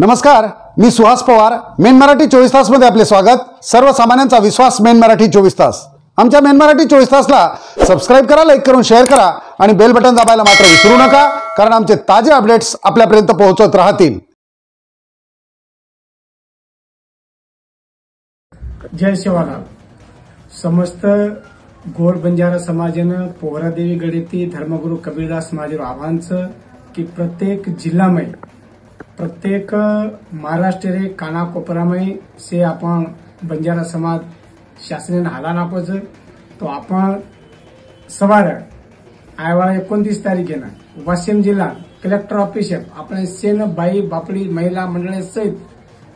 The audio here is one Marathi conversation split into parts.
नमस्कार, मी सुहास पवार. मेन मराठी 24 तास मध्ये आपले स्वागत. सर्वसामान्यांचा विश्वास मेन मराठी 24 तास. आमच्या मेन मराठी 24 तासला सबस्क्राइब करा, लाईक करून शेअर करा आणि बेल बटन दाबायला मात्र विसरू नका, कारण आमचे ताजे अपडेट्स आपल्यापर्यंत पोहोचत राहतील. जय शिवालाल. समस्त गोर बंजारा समाजानं पोहरादेवी गणेती धर्मगुरु कबीरदास महाराज आव्हानचं की प्रत्येक जिल्हा में प्रत्येक महाराष्ट्र रे कानाकोपरा में से आपण बंजारा समाज शासनाने हाला नापोच तो आपण सवार आयवाळा 29 तारखेनं वाशिम जिल्हा कलेक्टर ऑफिस आपण सेन बाई बापडी महिला मंडळे सहित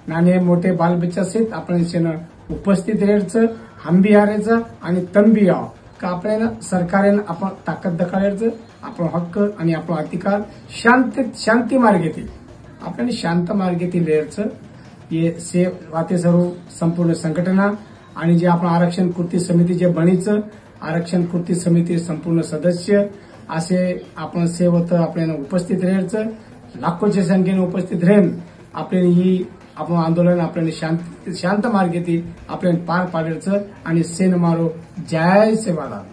नाने मोठे बालबच्चा सहित आपण सेन उपस्थित राहायचं, हंबी हारायचं आणि तंबी यावं का आपल्याला सरकारने आपण ताकद दाखवायचं, आपण हक्क आणि आपण अधिकार शांती मार्गेतील आपण शांत मार्गेतील लिहायचं. हे से वाते सर्व संपूर्ण संघटना आणि जे आपण आरक्षण कृती समिती जे बणीचं आरक्षण कृती समिती संपूर्ण सदस्य असे आपण सेवत आपल्याला उपस्थित राहायचं. लाखोच्या संख्येने उपस्थित राहीन आपल्याला ही आपण आंदोलन आपल्याला शांत मार्गेतील आपल्याला पार पाडायचं आणि सेन मारो. जय सेवालाल.